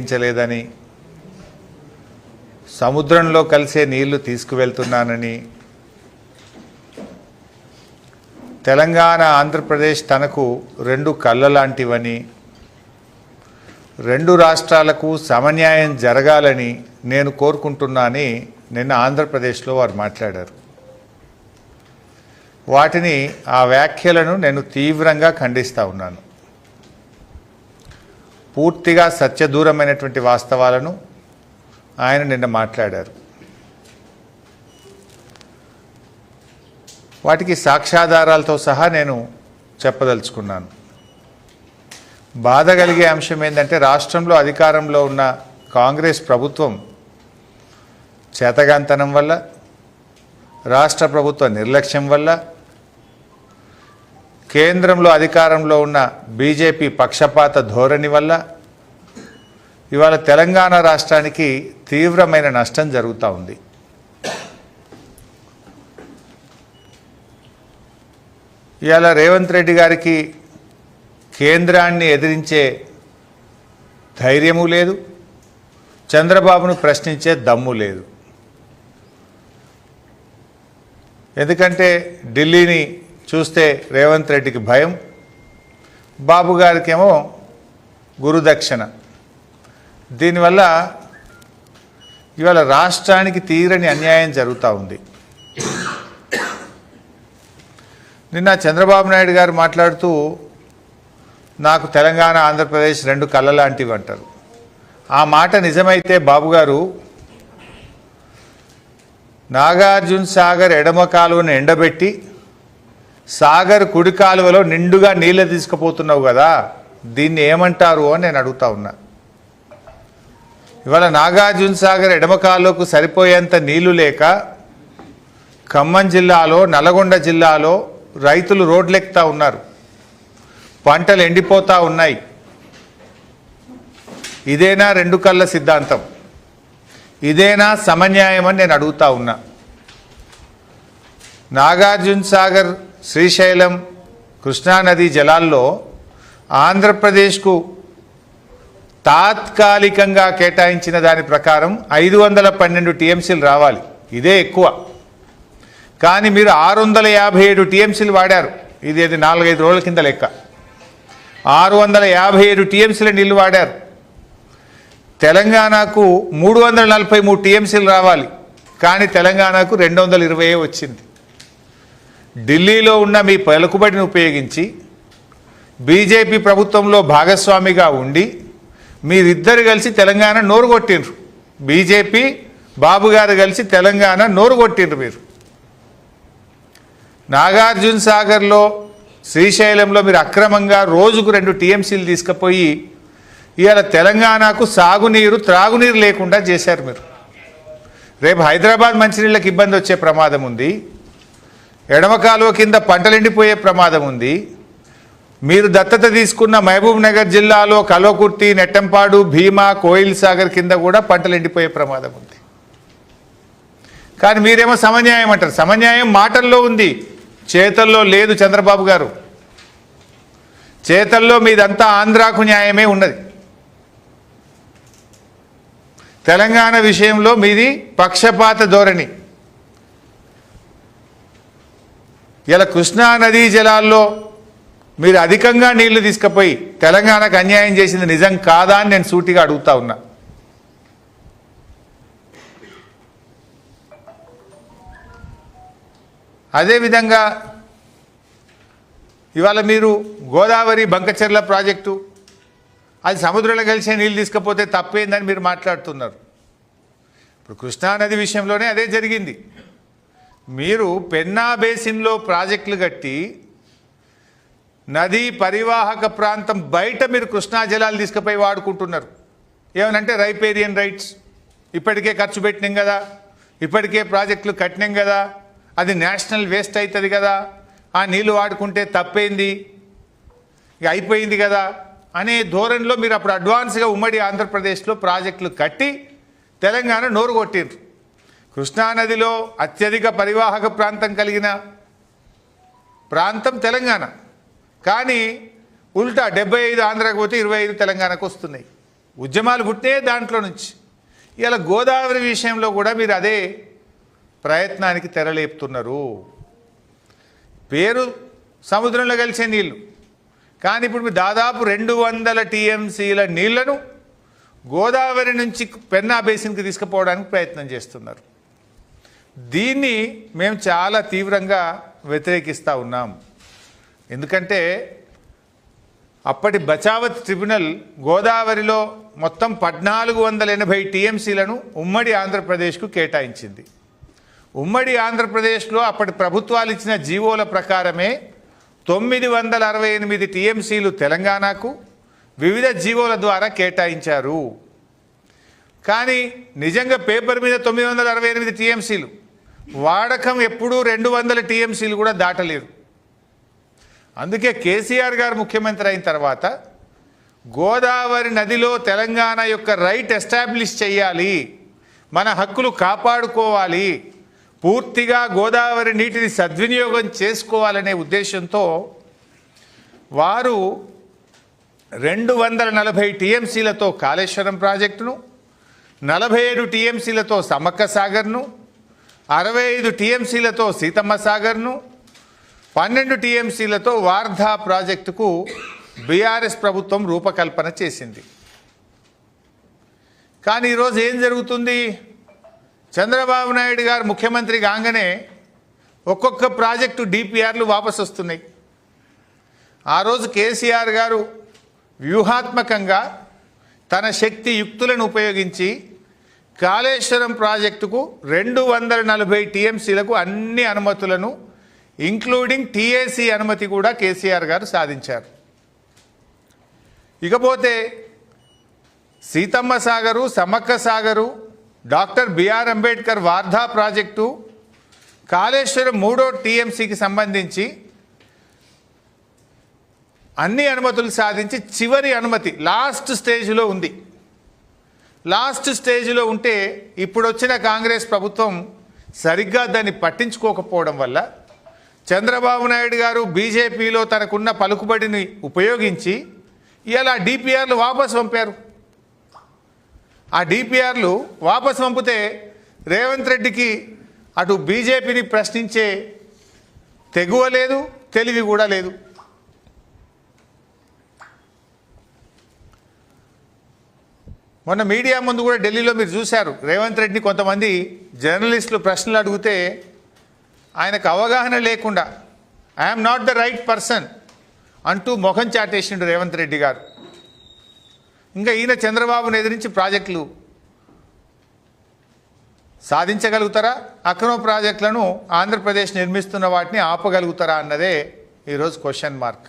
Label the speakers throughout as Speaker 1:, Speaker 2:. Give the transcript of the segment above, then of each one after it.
Speaker 1: ించలేదని సముద్రంలో కలిసే నీళ్లు తీసుకువెళ్తున్నానని తెలంగాణ ఆంధ్రప్రదేశ్ తనకు రెండు కళ్ళ లాంటివని రెండు రాష్ట్రాలకు సమన్యాయం జరగాలని నేను కోరుకుంటున్నానని నిన్న ఆంధ్రప్రదేశ్లో వారు మాట్లాడారు. వాటిని ఆ వ్యాఖ్యలను నేను తీవ్రంగా ఖండిస్తా ఉన్నాను. పూర్తిగా సత్యదూరమైనటువంటి వాస్తవాలను ఆయన నిన్న మాట్లాడారు. వాటికి సాక్ష్యాధారాలతో సహా నేను చెప్పదలుచుకున్నాను. బాధ కలిగే అంశం ఏంటంటే రాష్ట్రంలో అధికారంలో ఉన్న కాంగ్రెస్ ప్రభుత్వం చేతగాంతనం వల్ల, రాష్ట్ర ప్రభుత్వ నిర్లక్ష్యం వల్ల, కేంద్రంలో అధికారంలో ఉన్న బీజేపీ పక్షపాత ధోరణి వల్ల ఇవాళ తెలంగాణ రాష్ట్రానికి తీవ్రమైన నష్టం జరుగుతూ ఉంది. ఇవాళ రేవంత్ రెడ్డి గారికి కేంద్రాన్ని ఎదిరించే ధైర్యము లేదు, చంద్రబాబును ప్రశ్నించే దమ్ము లేదు. ఎందుకంటే ఢిల్లీని చూస్తే రేవంత్ రెడ్డికి భయం, బాబు గారికేమో గురుదక్షిణ. దీనివల్ల ఇవాళ రాష్ట్రానికి తీరని అన్యాయం జరుగుతూ ఉంది. నిన్న చంద్రబాబు నాయుడు గారు మాట్లాడుతూ నాకు తెలంగాణ ఆంధ్రప్రదేశ్ రెండు కళ్ళ లాంటివి అంటారు. ఆ మాట నిజమైతే బాబు గారు నాగార్జున సాగర్ ఎడమ కాలువను ఎండబెట్టి సాగర్ కుడి కాలువలో నిండుగా నీళ్ళు తీసుకుపోతున్నావు కదా, దీన్ని ఏమంటారు అని నేను అడుగుతా ఉన్నా. ఇవాళ నాగార్జున సాగర్ ఎడమ కాలువకు సరిపోయేంత నీళ్లు లేక ఖమ్మం జిల్లాలో, నల్గొండ జిల్లాలో రైతులు రోడ్లెక్కుతా ఉన్నారు, పంటలు ఎండిపోతూ ఉన్నాయి. ఇదేనా రెండు కళ్ళ సిద్ధాంతం? ఇదేనా సమన్యాయం అని నేను అడుగుతా ఉన్నా. నాగార్జున సాగర్, శ్రీశైలం, కృష్ణానదీ జలాల్లో ఆంధ్రప్రదేశ్కు తాత్కాలికంగా కేటాయించిన దాని ప్రకారం 512 టీఎంసీలు రావాలి, ఇదే ఎక్కువ. కానీ మీరు 657 టీఎంసీలు వాడారు. ఇది 4-5 రోజుల కింద లెక్క. 657 టీఎంసీల నీళ్లు వాడారు. తెలంగాణకు 343 టీఎంసీలు రావాలి, కానీ తెలంగాణకు 220 వచ్చింది. ఢిల్లీలో ఉన్న మీ పలుకుబడిని ఉపయోగించి బీజేపీ ప్రభుత్వంలో భాగస్వామిగా ఉండి మీరిద్దరు కలిసి తెలంగాణ నోరు కొట్టిండ్రు. బీజేపీ బాబు గారు కలిసి తెలంగాణ నోరు కొట్టిండ్రు. మీరు నాగార్జున సాగర్లో, శ్రీశైలంలో మీరు అక్రమంగా రోజుకు 2 టీఎంసీలు తీసుకుపోయి ఇవాళ తెలంగాణకు సాగునీరు, త్రాగునీరు లేకుండా చేశారు మీరు. రేపు హైదరాబాద్ మంచినీళ్ళకి ఇబ్బంది వచ్చే ప్రమాదం ఉంది, ఎడమ కాలువ కింద పంటలు ఎండిపోయే ప్రమాదం ఉంది. మీరు దత్తత తీసుకున్న మహబూబ్ నగర్ జిల్లాలో కల్వకుర్తి, నెట్టంపాడు, భీమా, కోయిల్ సాగర్ కింద కూడా పంటలు ఎండిపోయే ప్రమాదం ఉంది. కానీ మీరేమో సమన్యాయం అంటారు. సమన్యాయం మాటల్లో ఉంది, చేతల్లో లేదు. చంద్రబాబు గారు చేతల్లో మీదంతా ఆంధ్రాకు న్యాయమే ఉన్నది. తెలంగాణ విషయంలో మీది పక్షపాత ధోరణి. ఇలా కృష్ణా నదీ జలాల్లో మీరు అధికంగా నీళ్లు తీసుకుపోయి తెలంగాణకు అన్యాయం చేసింది నిజం కాదా అని నేను సూటిగా అడుగుతా ఉన్నా. అదేవిధంగా ఇవాళ మీరు గోదావరి బంకచెర్ల ప్రాజెక్టు, అది సముద్రంలో కలిసే నీళ్ళు తీసుకపోతే తప్పేందని మీరు మాట్లాడుతున్నారు. ఇప్పుడు కృష్ణానది విషయంలోనే అదే జరిగింది. మీరు పెన్నా బేసిన్లో ప్రాజెక్టులు కట్టి నదీ పరివాహక ప్రాంతం బయట మీరు కృష్ణా జలాలు తీసుకుపోయి వాడుకుంటున్నారు. ఏమనంటే రైపేరియన్ రైట్స్, ఇప్పటికే ఖర్చు పెట్టినాం కదా, ఇప్పటికే ప్రాజెక్టులు కట్టినాం కదా, అది నేషనల్ వేస్ట్ అవుతుంది కదా, ఆ నీళ్ళు వాడుకుంటే తప్పైంది, ఇక అయిపోయింది కదా అనే ధోరణిలో మీరు అప్పుడు అడ్వాన్స్గా ఉమ్మడి ఆంధ్రప్రదేశ్లో ప్రాజెక్టులు కట్టి తెలంగాణ నోరు కొట్టిండ్రు. కృష్ణానదిలో అత్యధిక పరివాహక ప్రాంతం కలిగిన ప్రాంతం తెలంగాణ. కానీ ఉల్టా 75 ఆంధ్రాకి పోతే 25 తెలంగాణకు వస్తున్నాయి. ఉద్యమాలు పుట్టే దాంట్లో నుంచి. ఇలా గోదావరి విషయంలో కూడా మీరు అదే ప్రయత్నానికి తెరలేపుతున్నారు. పేరు సముద్రంలో కలిసే నీళ్లు, కానీ ఇప్పుడు మీరు దాదాపు 200 టీఎంసీల నీళ్లను గోదావరి నుంచి పెన్నా బేసిన్కి తీసుకుపోవడానికి ప్రయత్నం చేస్తున్నారు. దీన్ని మేము చాలా తీవ్రంగా వ్యతిరేకిస్తూ ఉన్నాం. ఎందుకంటే అప్పటి బచావత్ ట్రిబ్యునల్ గోదావరిలో మొత్తం 1480 టీఎంసీలను ఉమ్మడి ఆంధ్రప్రదేశ్కు కేటాయించింది. ఉమ్మడి ఆంధ్రప్రదేశ్లో అప్పటి ప్రభుత్వాలు ఇచ్చిన జీవోల ప్రకారమే 968 టీఎంసీలు తెలంగాణకు వివిధ జీవోల ద్వారా కేటాయించారు. కానీ నిజంగా పేపర్ మీద 968 టీఎంసీలు, వాడకం ఎప్పుడూ 200 టీఎంసీలు కూడా దాటలేరు. అందుకే కేసీఆర్ గారు ముఖ్యమంత్రి అయిన తర్వాత గోదావరి నదిలో తెలంగాణ యొక్క రైట్ ఎస్టాబ్లిష్ చేయాలి, మన హక్కులు కాపాడుకోవాలి, పూర్తిగా గోదావరి నీటిని సద్వినియోగం చేసుకోవాలనే ఉద్దేశంతో వారు 240 టీఎంసీలతో కాళేశ్వరం ప్రాజెక్టును, 47 టీఎంసీలతో సమ్మక్క సాగర్ను, 65 టీఎంసీలతో సీతమ్మ సాగర్ను, 12 టీఎంసీలతో వార్ధా ప్రాజెక్టుకు బీఆర్ఎస్ ప్రభుత్వం రూపకల్పన చేసింది. కానీ ఈరోజు ఏం జరుగుతుంది? చంద్రబాబు నాయుడు గారు ముఖ్యమంత్రి కాగానే ఒక్కొక్క ప్రాజెక్టు డిపిఆర్లు వాపసు వస్తున్నాయి. ఆ రోజు కేసీఆర్ గారు వ్యూహాత్మకంగా తన శక్తి యుక్తులను ఉపయోగించి కాళేశ్వరం ప్రాజెక్టుకు 240 టీఎంసీలకు అన్ని అనుమతులను ఇంక్లూడింగ్ టీఏసీ అనుమతి కూడా కేసీఆర్ గారు సాధించారు. ఇకపోతే సీతమ్మ సాగరు, సమ్మక్క సాగరు, డాక్టర్ బిఆర్ అంబేద్కర్ వార్ధా ప్రాజెక్టు, కాళేశ్వరం 3వ టీఎంసీకి సంబంధించి అన్ని అనుమతులు సాధించి చివరి అనుమతి లాస్ట్ స్టేజ్లో ఉంది. లాస్ట్ స్టేజ్లో ఉంటే ఇప్పుడు వచ్చిన కాంగ్రెస్ ప్రభుత్వం సరిగ్గా దాన్ని పట్టించుకోకపోవడం వల్ల చంద్రబాబు నాయుడు గారు బీజేపీలో తనకున్న పలుకుబడిని ఉపయోగించి ఇలా డిపిఆర్లు వాపసు పంపారు. ఆ డిపిఆర్లు వాపసు పంపితే రేవంత్ రెడ్డికి అటు బీజేపీని ప్రశ్నించే తెగువ లేదు, తెలివి కూడా లేదు. మొన్న మీడియా ముందు కూడా ఢిల్లీలో మీరు చూశారు, రేవంత్ రెడ్డిని కొంతమంది జర్నలిస్టులు ప్రశ్నలు అడిగితే ఆయనకు అవగాహన లేకుండా I'm not the right person అంటూ ముఖం చాటేసిండు రేవంత్ రెడ్డి గారు. ఇంకా ఈయన చంద్రబాబును ఎదిరించి ప్రాజెక్టులు సాధించగలుగుతారా? అక్రమ ప్రాజెక్టులను ఆంధ్రప్రదేశ్ నిర్మిస్తున్న వాటిని ఆపగలుగుతారా అన్నదే ఈరోజు క్వశ్చన్ మార్క్.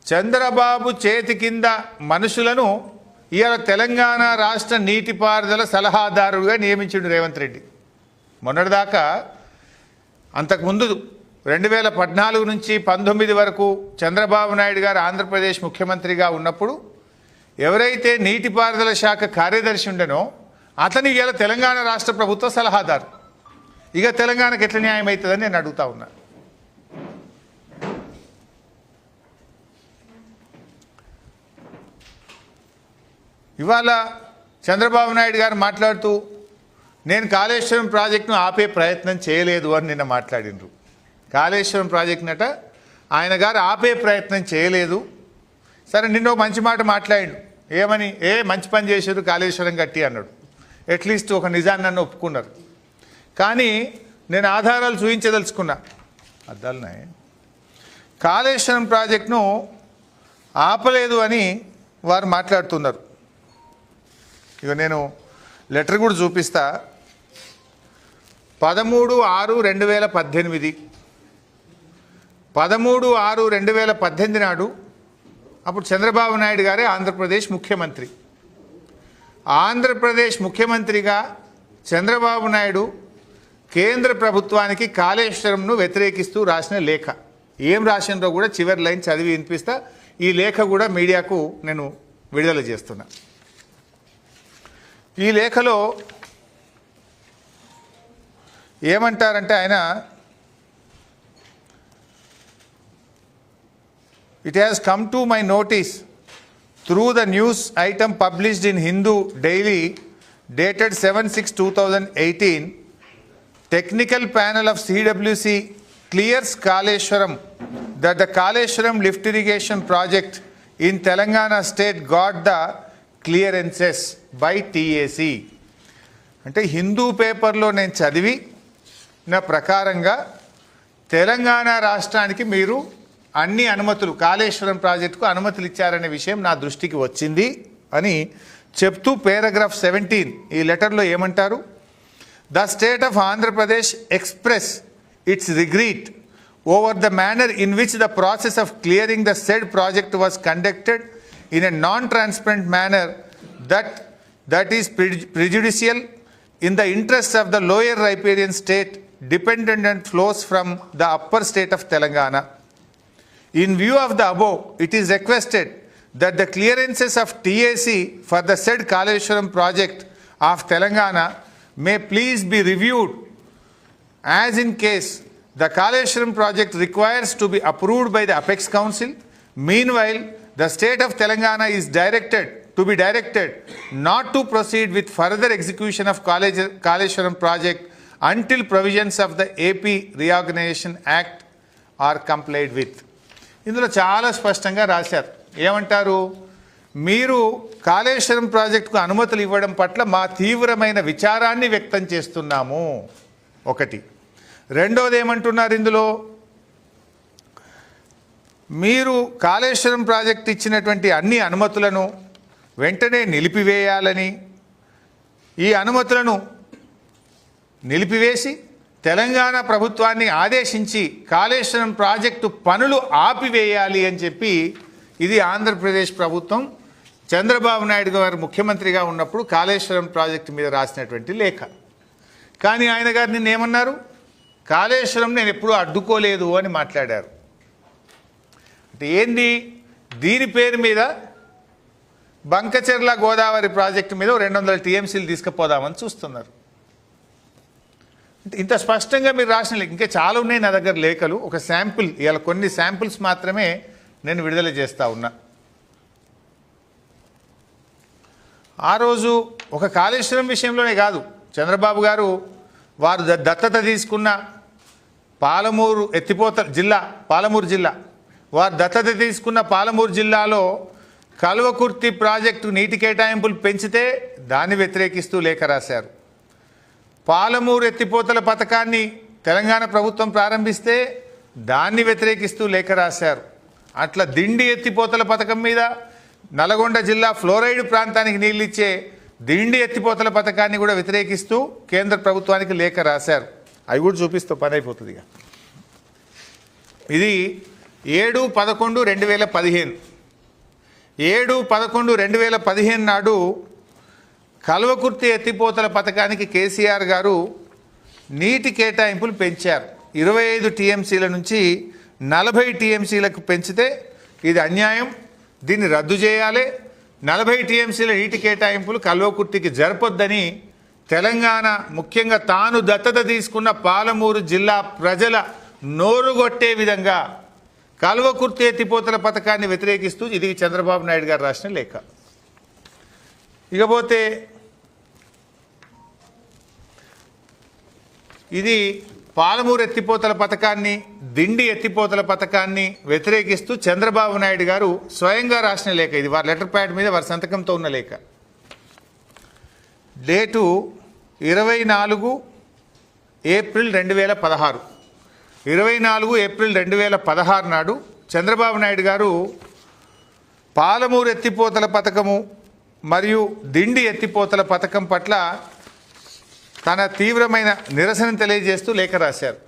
Speaker 1: చంద్రబాబు చేతి కింద మనుషులను ఇవాళ తెలంగాణ రాష్ట్ర నీటిపారుదల సలహాదారుడుగా నియమించిండు రేవంత్ రెడ్డి. మొన్నటిదాకా అంతకుముందు 2014 నుంచి 19 వరకు చంద్రబాబు నాయుడు గారు ఆంధ్రప్రదేశ్ ముఖ్యమంత్రిగా ఉన్నప్పుడు ఎవరైతే నీటిపారుదల శాఖ కార్యదర్శి ఉండనో అతని ఇవాళ తెలంగాణ రాష్ట్ర ప్రభుత్వ సలహాదారు. ఇక తెలంగాణకు ఎట్లా న్యాయం అవుతుందని నేను అడుగుతా ఉన్నా. ఇవాళ చంద్రబాబు నాయుడు గారు మాట్లాడుతూ నేను కాళేశ్వరం ప్రాజెక్టును ఆపే ప్రయత్నం చేయలేదు అని నిన్న మాట్లాడినరు. కాళేశ్వరం ప్రాజెక్టునట ఆయన గారు ఆపే ప్రయత్నం చేయలేదు. సరే, నిన్న మంచి మాట మాట్లాడిండు. ఏమని? మంచి పని చేశారు, కాళేశ్వరం కట్టి అన్నాడు. అట్లీస్ట్ ఒక నిజాన్ని నన్ను ఒప్పుకున్నారు. కానీ నేను ఆధారాలు చూపించదలుచుకున్నా. అద్దాలున్నాయి. కాళేశ్వరం ప్రాజెక్టును ఆపలేదు అని వారు మాట్లాడుతున్నారు. ఇక నేను లెటర్ కూడా చూపిస్తా. 13/6/2018 13/6/2018 నాడు అప్పుడు చంద్రబాబు నాయుడు గారే ఆంధ్రప్రదేశ్ ముఖ్యమంత్రి. ఆంధ్రప్రదేశ్ ముఖ్యమంత్రిగా చంద్రబాబు నాయుడు కేంద్ర ప్రభుత్వానికి కాళేశ్వరంను వ్యతిరేకిస్తూ రాసిన లేఖ. ఏం రాసినో కూడా చివరి లైన్ చదివి వినిపిస్తా. ఈ లేఖ కూడా మీడియాకు నేను విడుదల చేస్తున్నా. ఈ లేఖలో ఏమంటారంటే ఆయన, it has come to my notice through the news item published in Hindu Daily dated 7/6/2018, technical panel of CWC clears Kaleshwaram that the Kaleshwaram lift irrigation project in Telangana state got the clearances by TAC. అంటే హిందూ పేపర్లో నేను చదివి నా ప్రకారంగా తెలంగాణ రాష్ట్రానికి మీరు అన్ని అనుమతులు కాళేశ్వరం ప్రాజెక్టుకు అనుమతులు ఇచ్చారనే విషయం నా దృష్టికి వచ్చింది అని చెప్తూ పారాగ్రాఫ్ 17 ఈ లెటర్లో ఏమంటారు? The state of Andhra Pradesh express it's regret over the manner in which the process of clearing the said project was conducted in a non-transparent manner that is prejudicial in the interests of the lower riparian state dependent and flows from the upper state of Telangana. In view of the above, it is requested that the clearances of TAC for the said Kaleshwaram project of Telangana may please be reviewed as in case the Kaleshwaram project requires to be approved by the Apex Council. Meanwhile, the state of Telangana is directed not to proceed with further execution of Kaleshwaram project until provisions of the AP Reorganization Act are complied with. ఇందులో చాలా స్పష్టంగా రాశారు. ఏమంటారు? మీరు కాళేశ్వరం ప్రాజెక్టుకు అనుమతులు ఇవ్వడం పట్ల మా తీవ్రమైన విచారాన్ని వ్యక్తం చేస్తున్నాము. ఒకటి. రెండోది ఏమంటున్నారు ఇందులో? మీరు కాళేశ్వరం ప్రాజెక్ట్ ఇచ్చినటువంటి అన్ని అనుమతులను వెంటనే నిలిపివేయాలని, ఈ అనుమతులను నిలిపివేసి తెలంగాణ ప్రభుత్వాన్ని ఆదేశించి కాళేశ్వరం ప్రాజెక్టు పనులు ఆపివేయాలి అని చెప్పి ఇది ఆంధ్రప్రదేశ్ ప్రభుత్వం చంద్రబాబు నాయుడు గారు ముఖ్యమంత్రిగా ఉన్నప్పుడు కాళేశ్వరం ప్రాజెక్టు మీద రాసినటువంటి లేఖ. కానీ ఆయన గారు నిన్న ఏమన్నారు? కాళేశ్వరం నేను ఎప్పుడూ అడ్డుకోలేదు అని మాట్లాడారు. అంటే ఏంది? దీని పేరు మీద బంకచెర్ల గోదావరి ప్రాజెక్టు మీద 200 టీఎంసీలు తీసుకుపోదామని చూస్తున్నారు. ఇంత స్పష్టంగా మీరు రాసిన ఇంకా చాలా ఉన్నాయి నా దగ్గర లేఖలు. ఒక శాంపుల్, ఇవాళ కొన్ని శాంపుల్స్ మాత్రమే నేను విడుదల చేస్తూ ఉన్నా. ఆ రోజు ఒక కాళేశ్వరం విషయంలోనే కాదు, చంద్రబాబు గారు వారు దత్తత తీసుకున్న పాలమూరు జిల్లా వారు దత్తత తీసుకున్న పాలమూరు జిల్లాలో కల్వకుర్తి ప్రాజెక్టు నీటి కేటాయింపులు పెంచితే దాన్ని వ్యతిరేకిస్తూ లేఖ రాశారు. పాలమూరు ఎత్తిపోతల పథకాన్ని తెలంగాణ ప్రభుత్వం ప్రారంభిస్తే దాన్ని వ్యతిరేకిస్తూ లేఖ రాశారు. అట్లా దిండి ఎత్తిపోతల పథకం మీద నల్గొండ జిల్లా ఫ్లోరైడ్ ప్రాంతానికి నీళ్ళు ఇచ్చే దిండి ఎత్తిపోతల పథకాన్ని కూడా వ్యతిరేకిస్తూ కేంద్ర ప్రభుత్వానికి లేఖ రాశారు. అవి కూడా చూపిస్తూ పని అయిపోతుంది. ఇది 7/11/2015 7/11/2015 నాడు కల్వకుర్తి ఎత్తిపోతల పథకానికి కేసీఆర్ గారు నీటి కేటాయింపులు పెంచారు. 25 టీఎంసీల నుంచి 40 టీఎంసీలకు పెంచితే ఇది అన్యాయం, దీన్ని రద్దు చేయాలి, 40 టీఎంసీల నీటి కేటాయింపులు కల్వకుర్తికి జరపొద్దని తెలంగాణ, ముఖ్యంగా తాను దత్తత తీసుకున్న పాలమూరు జిల్లా ప్రజల నోరుగొట్టే విధంగా కల్వకుర్తి ఎత్తిపోతల పథకాన్ని వ్యతిరేకిస్తూ ఇది చంద్రబాబు నాయుడు గారు రాసిన లేఖ. ఇకపోతే ఇది పాలమూరు ఎత్తిపోతల పథకాన్ని, దిండి ఎత్తిపోతల పథకాన్ని వ్యతిరేకిస్తూ చంద్రబాబు నాయుడు గారు స్వయంగా రాసిన లేఖ. ఇది వారి లెటర్ ప్యాడ్ మీద వారి సంతకంతో ఉన్న లేఖ. Date 24 April 2016. 24 ఏప్రిల్ 2016 నాడు చంద్రబాబు నాయుడు గారు పాలమూరు ఎత్తిపోతల పథకము మరియు దిండి ఎత్తిపోతల పథకం పట్ల తన తీవ్రమైన నిరసన తెలియజేస్తూ లేఖ రాశారు.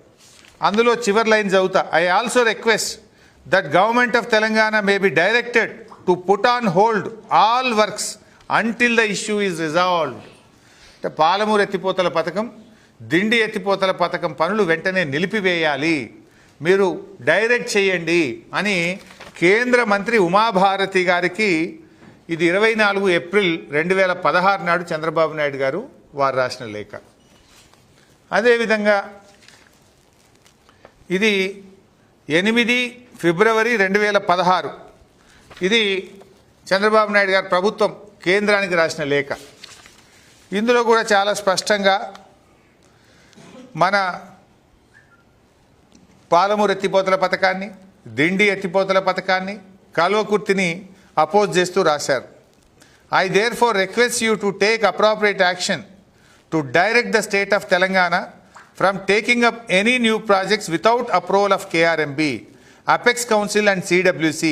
Speaker 1: అందులో చివరి లైన్ చదువుతా. I also request that government of Telangana may be directed to put on hold all works until the issue is resolved. అంటే పాలమూరు ఎత్తిపోతల పథకం, దిండి ఎత్తిపోతల పథకం పనులు వెంటనే నిలిపివేయాలి, మీరు డైరెక్ట్ చేయండి అని కేంద్ర మంత్రి ఉమాభారతి గారికి ఇది 24 ఏప్రిల్ 2016 నాడు చంద్రబాబు నాయుడు గారు వారు రాసిన లేఖ. అదేవిధంగా ఇది 8 ఫిబ్రవరి 2016. ఇది చంద్రబాబు నాయుడు గారు ప్రభుత్వం కేంద్రానికి రాసిన లేఖ. ఇందులో కూడా చాలా స్పష్టంగా మన పాలమూరు ఎత్తిపోతల పథకాన్ని, దిండి ఎత్తిపోతల పథకాన్ని, కల్వకుర్తిని అపోజ్ చేస్తూ రాశారు. I therefore request you to take appropriate action to direct the state of Telangana from taking up any new projects without approval of KRMB, Apex Council and CWC.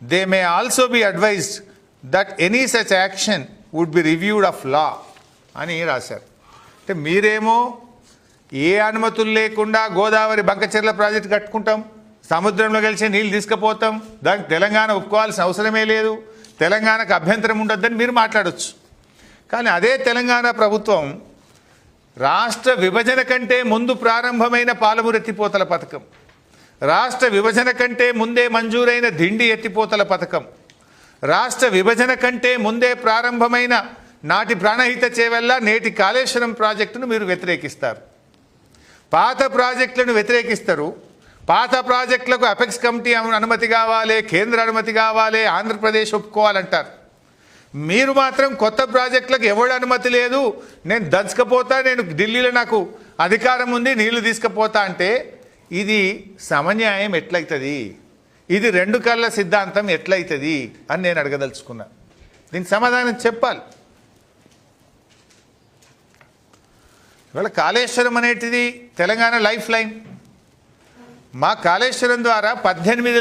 Speaker 1: They may also be advised that any such action would be reviewed of law అని రాశారు. అంటే మీరేమో ఏ అనుమతులు లేకుండా Godavari Bankacherla project కట్టుకుంటాం, సముద్రంలో కలిసి నీళ్ళు తీసుకుపోతాం, దానికి తెలంగాణ ఒప్పుకోవాల్సిన అవసరమే లేదు, తెలంగాణకు అభ్యంతరం ఉండొద్దని మీరు మాట్లాడవచ్చు. కానీ అదే తెలంగాణ ప్రభుత్వం రాష్ట్ర విభజన కంటే ముందు ప్రారంభమైన పాలమూరు ఎత్తిపోతల పథకం, రాష్ట్ర విభజన కంటే ముందే మంజూరైన దిండి ఎత్తిపోతల పథకం, రాష్ట్ర విభజన కంటే ముందే ప్రారంభమైన నాటి ప్రాణహిత చేవెళ్ళ నేటి కాళేశ్వరం ప్రాజెక్టును మీరు వ్యతిరేకిస్తారు. పాత ప్రాజెక్టులను వ్యతిరేకిస్తారు. పాత ప్రాజెక్టులకు అపెక్స్ కమిటీ అనుమతి కావాలి, కేంద్ర అనుమతి కావాలి, ఆంధ్రప్రదేశ్ ఒప్పుకోవాలంటారు. మీరు మాత్రం కొత్త ప్రాజెక్టులకు ఎవడు అనుమతి లేదు, నేను దంచుకపోతా, నేను ఢిల్లీలో నాకు అధికారం ఉంది, నీళ్లు తీసుకుపోతా అంటే ఇది సమన్యాయం ఎట్లయితుంది? ఇది రెండు కళ్ళ సిద్ధాంతం ఎట్లయితుంది అని నేను అడగదలుచుకున్నా. దీనికి సమాధానం చెప్పాలి. ఇవాళ కాళేశ్వరం అనేటిది తెలంగాణ లైఫ్ లైన్. మా కాళేశ్వరం ద్వారా 18